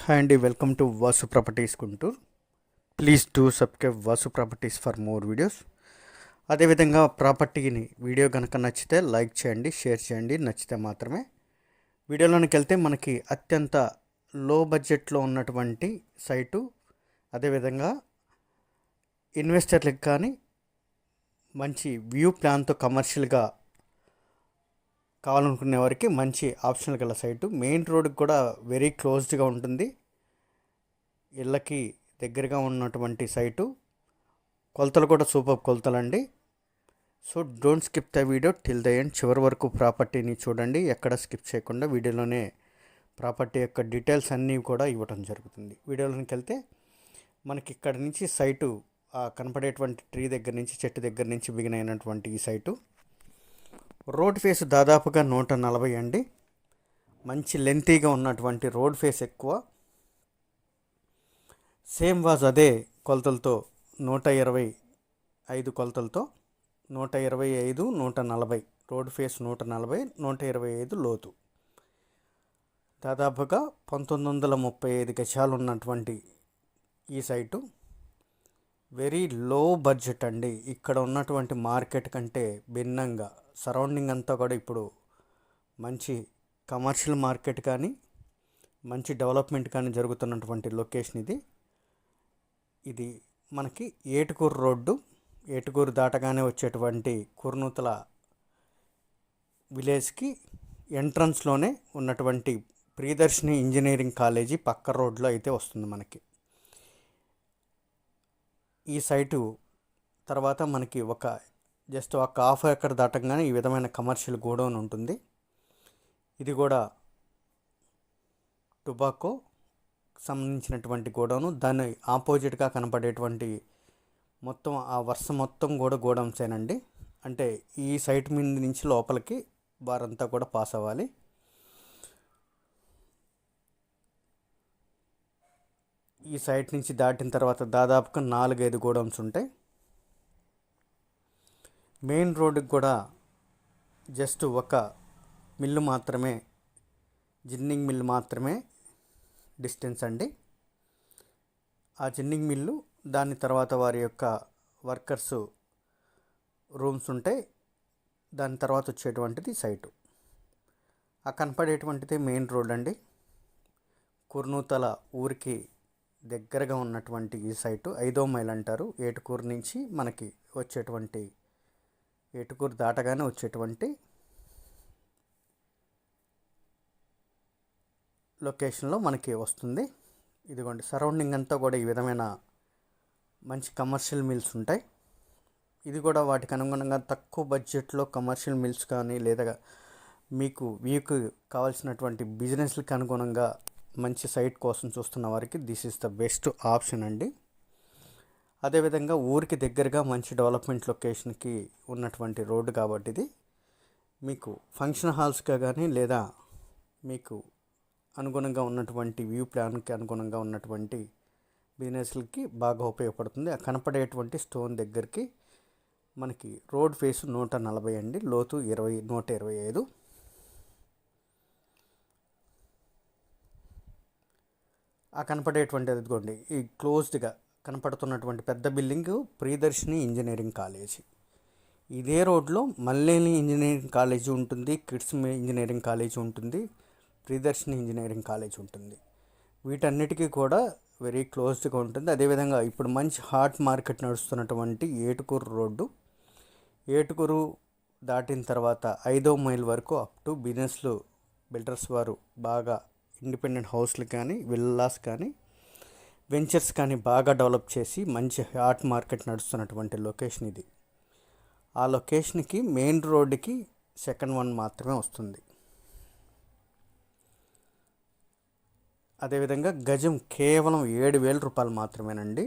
Hi అండి, welcome to Vasu properties Guntur. Please do subscribe Vasu properties for more videos. అదేవిధంగా ప్రాపర్టీని video కనుక నచ్చితే లైక్ చేయండి, షేర్ చేయండి, నచ్చితే మాత్రమే. వీడియోలోనికి వెళ్తే మనకి అత్యంత లో బడ్జెట్లో ఉన్నటువంటి సైటు, అదేవిధంగా ఇన్వెస్టర్లకు కానీ మంచి వ్యూ ప్లాన్తో కమర్షియల్గా కావాలనుకునే వారికి మంచి ఆప్షన్లు గల సైటు. మెయిన్ రోడ్కి కూడా వెరీ క్లోజ్డ్గా ఉంటుంది, ఇళ్ళకి దగ్గరగా ఉన్నటువంటి సైటు. కొలతలు కూడా సూపర్ కొలతలండి. So don't skip the video till the end. చివరి వరకు ప్రాపర్టీని చూడండి, ఎక్కడ స్కిప్ చేయకుండా. వీడియోలోనే ప్రాపర్టీ యొక్క డీటెయిల్స్ అన్నీ కూడా ఇవ్వడం జరుగుతుంది. వీడియోలోకి వెళ్తే మనకి ఇక్కడ నుంచి సైటు కనపడేటువంటి ట్రీ దగ్గర నుంచి, చెట్టు దగ్గర నుంచి బిగిన్ అయినటువంటి ఈ సైటు. రోడ్ ఫేస్ దాదాపుగా 140 అండి. మంచి లెంతీగా ఉన్నటువంటి రోడ్ ఫేస్ ఎక్కువ. సేమ్ వాజ్ అదే కొలతలతో 125 కొలతలతో 125, 140 రోడ్ ఫేస్, 140, 125 లోతు. దాదాపుగా 1935 గజాలు ఉన్నటువంటి ఈ సైటు వెరీ లో బడ్జెట్ అండి. ఇక్కడ ఉన్నటువంటి మార్కెట్ కంటే భిన్నంగా సరౌండింగ్ అంతా కూడా ఇప్పుడు మంచి కమర్షియల్ మార్కెట్ కానీ, మంచి డెవలప్మెంట్ కానీ జరుగుతున్నటువంటి లొకేషన్ ఇది. ఇది మనకి ఏటుకూరు రోడ్డు, ఏటుకూరు దాటగానే వచ్చేటువంటి కుర్నూతల విలేజ్కి ఎంట్రన్స్లోనే ఉన్నటువంటి ప్రియదర్శిని ఇంజనీరింగ్ కాలేజీ పక్క రోడ్లో అయితే వస్తుంది మనకి ఈ సైటు. తర్వాత మనకి జస్ట్ ఒక హాఫ్ ఎకర్ దాటంగానే ఈ విధమైన కమర్షియల్ గోడౌన్ ఉంటుంది. ఇది కూడా టొబాకో సంబంధించినటువంటి గోడౌను. దాని ఆపోజిట్గా కనపడేటువంటి మొత్తం ఆ వరుస మొత్తం కూడా గోడౌన్సేనండి. అంటే ఈ సైట్ మీద నుంచి లోపలికి వారంతా కూడా పాస్ అవ్వాలి. ఈ సైట్ నుంచి దాటిన తర్వాత దాదాపుగా 4-5 గోడౌన్స్ ఉంటాయి. మెయిన్ రోడ్డుకి కూడా జస్ట్ ఒక మిల్లు మాత్రమే, జిన్నింగ్ మిల్లు మాత్రమే డిస్టెన్స్ అండి. ఆ జిన్నింగ్ మిల్లు, దాని తర్వాత వారి యొక్క వర్కర్స్ రూమ్స్ ఉంటాయి. దాని తర్వాత వచ్చేటువంటిది సైటు. ఆ కనపడేటువంటిది మెయిన్ రోడ్ అండి. కుర్నూతల ఊరికి దగ్గరగా ఉన్నటువంటి ఈ సైటు 5వ మైల్ అంటారు. ఏటుకూరు నుంచి మనకి వచ్చేటువంటి, ఏటుకూరు దాటగానే వచ్చేటువంటి లొకేషన్లో మనకి వస్తుంది. ఇదిగోండి, సరౌండింగ్ అంతా కూడా ఈ విధమైన మంచి కమర్షియల్ మిల్స్ ఉంటాయి. ఇది కూడా వాటికి అనుగుణంగా తక్కువ బడ్జెట్లో కమర్షియల్ మిల్స్ కానీ, లేదా మీకు కావాల్సినటువంటి బిజినెస్లకు అనుగుణంగా మంచి సైట్ కోసం చూస్తున్న వారికి this is the best option అండి. అదేవిధంగా ఊరికి దగ్గరగా మంచి డెవలప్మెంట్ లొకేషన్కి ఉన్నటువంటి రోడ్డు కాబట్టి ఇది మీకు ఫంక్షన్ హాల్స్గా కానీ, లేదా మీకు అనుగుణంగా ఉన్నటువంటి వ్యూ ప్లాన్కి అనుగుణంగా ఉన్నటువంటి బిజినెస్లకి బాగా ఉపయోగపడుతుంది. ఆ కనపడేటువంటి స్టోన్ దగ్గరికి మనకి రోడ్ ఫేస్ 140 అండి, లోతు 125. ఆ కనపడేటువంటి అదిగోండి, ఈ క్లోజ్డ్గా కనపడుతున్నటువంటి పెద్ద బిల్డింగ్ ప్రియదర్శిని ఇంజనీరింగ్ కాలేజీ. ఇదే రోడ్లో మల్లేని ఇంజనీరింగ్ కాలేజీ ఉంటుంది, కిడ్స్ ఇంజనీరింగ్ కాలేజీ ఉంటుంది, ప్రియదర్శిని ఇంజనీరింగ్ కాలేజీ ఉంటుంది. వీటన్నిటికీ కూడా వెరీ క్లోజ్డ్గా ఉంటుంది. అదేవిధంగా ఇప్పుడు మంచి హాట్ మార్కెట్ నడుస్తున్నటువంటి ఏటుకూరు రోడ్డు, ఏటుకూరు దాటిన తర్వాత 5వ మైల్ వరకు అప్ టు బిజినెస్లు, బిల్డర్స్ వారు బాగా ఇండిపెండెంట్ హౌస్లు కానీ, విల్లాస్ కానీ, వెంచర్స్ కానీ బాగా డెవలప్ చేసి మంచి హాట్ మార్కెట్ నడుస్తున్నటువంటి లొకేషన్ ఇది. ఆ లొకేషన్కి మెయిన్ రోడ్డుకి సెకండ్ వన్ మాత్రమే వస్తుంది. అదేవిధంగా గజం కేవలం 7,000 రూపాయలు మాత్రమేనండి.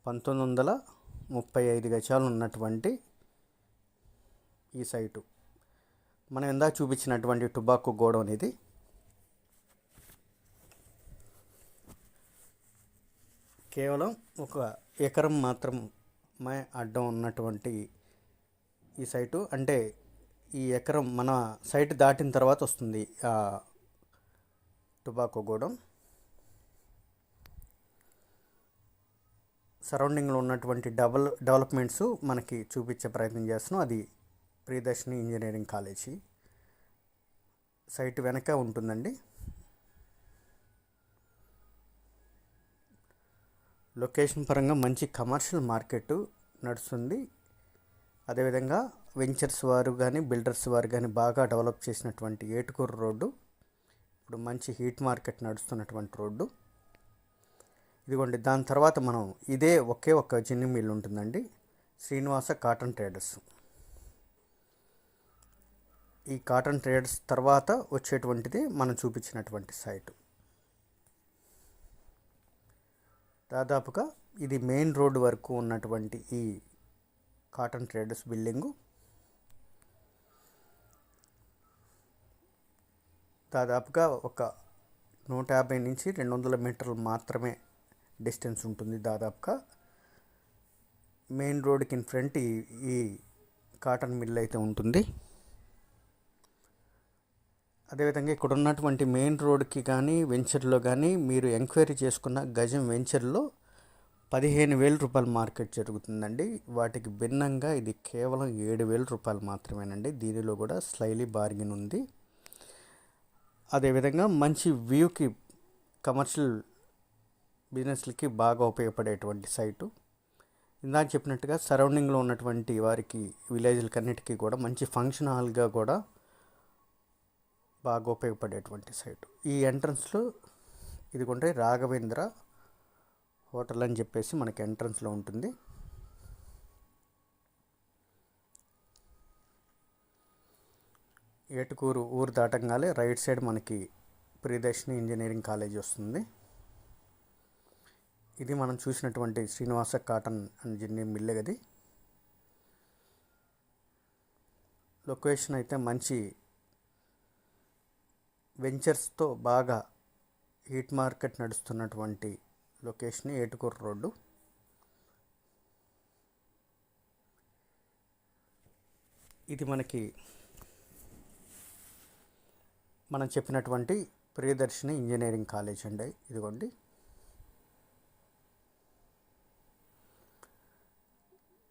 1935 గజాలు ఉన్నటువంటి ఈ సైటు మనం ఇందాక చూపించినటువంటి టొబాకో గోడౌన్ ఇది. కేవలం 1 ఎకరం మాత్రమే అడ్డం ఉన్నటువంటి ఈ సైటు. అంటే ఈ ఎకరం మన సైట్ దాటిన తర్వాత వస్తుంది టొబాకో గోడౌన్. సరౌండింగ్లో ఉన్నటువంటి డెవలప్మెంట్స్ మనకి చూపించే ప్రయత్నం చేస్తున్నాం. అది ప్రియదర్శిని ఇంజనీరింగ్ కాలేజీ సైట్ వెనక ఉంటుందండి. లొకేషన్ పరంగా మంచి కమర్షియల్ మార్కెట్ నడుస్తుంది. అదేవిధంగా వెంచర్స్ వారు కానీ బిల్డర్స్ వారు కానీ బాగా డెవలప్ చేసినటువంటి ఏటుకూరు రోడ్డు ఇప్పుడు మంచి హీట్ మార్కెట్ నడుస్తున్నటువంటి రోడ్డు. ఇదిగోండి, దాని తర్వాత మనం ఇదే ఒకే ఒక జిన్నింగ్ మిల్ ఉంటుందండి, శ్రీనివాస కాటన్ ట్రేడర్స్. ఈ కాటన్ ట్రేడర్స్ తర్వాత వచ్చేటువంటిది మనం చూపించినటువంటి సైటు. దాదాపుగా ఇది మెయిన్ రోడ్డు వరకు ఉన్నటువంటి ఈ కాటన్ ట్రేడర్స్ బిల్డింగు దాదాపుగా ఒక 150 నుంచి 200 మీటర్లు మాత్రమే డిస్టెన్స్ ఉంటుంది. దాదాపుగా మెయిన్ రోడ్కి ఇన్ ఫ్రంట్ ఈ కాటన్ మిల్ అయితే ఉంటుంది. అదేవిధంగా ఇక్కడ ఉన్నటువంటి మెయిన్ రోడ్కి కానీ వెంచర్లో కానీ మీరు ఎంక్వైరీ చేసుకున్న గజం వెంచర్లో 15,000 రూపాయల మార్కెట్ జరుగుతుందండి. వాటికి భిన్నంగా ఇది కేవలం 7,000 రూపాయలు మాత్రమేనండి. దీనిలో కూడా స్లైలీ బార్గెన్ ఉంది. అదేవిధంగా మంచి వ్యూకి కమర్షియల్ బిజినెస్లకి బాగా ఉపయోగపడేటువంటి సైటు. ఇందాక చెప్పినట్టుగా సరౌండింగ్లో ఉన్నటువంటి వారికి విలేజ్లకన్నిటికీ కూడా మంచి ఫంక్షన్ హాల్గా కూడా బాగా ఉపయోగపడేటువంటి సైటు. ఈ ఎంట్రన్స్లో ఇదిగోండి రాఘవేంద్ర హోటల్ అని చెప్పేసి మనకి ఎంట్రన్స్లో ఉంటుంది. ఏటుకూరు ఊరు దాటంగానే రైట్ సైడ్ మనకి ప్రియదర్శిని ఇంజనీరింగ్ కాలేజ్ వస్తుంది. ఇది మనం చూసినటువంటి శ్రీనివాస కాటన్ ఇంజనీరింగ్ మిల్ గది. లొకేషన్ అయితే మంచి వెంచర్స్తో బాగా హీట్ మార్కెట్ నడుస్తున్నటువంటి లొకేషన్ ఏటుకూరు రోడ్డు. ఇది మనకి మనం చెప్పినటువంటి ప్రియదర్శిని ఇంజనీరింగ్ కాలేజ్ అండి. ఇదిగోండి,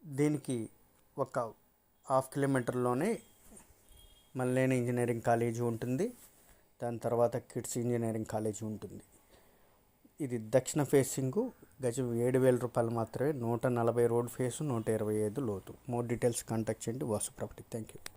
దీనికి ఒక 1/2 కిలోమీటర్లోనే మల్లేని ఇంజనీరింగ్ కాలేజీ ఉంటుంది. దాని తర్వాత కిడ్స్ ఇంజనీరింగ్ కాలేజీ ఉంటుంది. ఇది దక్షిణ ఫేసింగు, గజం 7,000 రూపాయలు మాత్రమే. 140 రోడ్ ఫేసు, 125 లోతు. మోర్ డీటెయిల్స్ కాంటాక్ట్ చేయండి వాసు ప్రాపర్టీ. Thank you.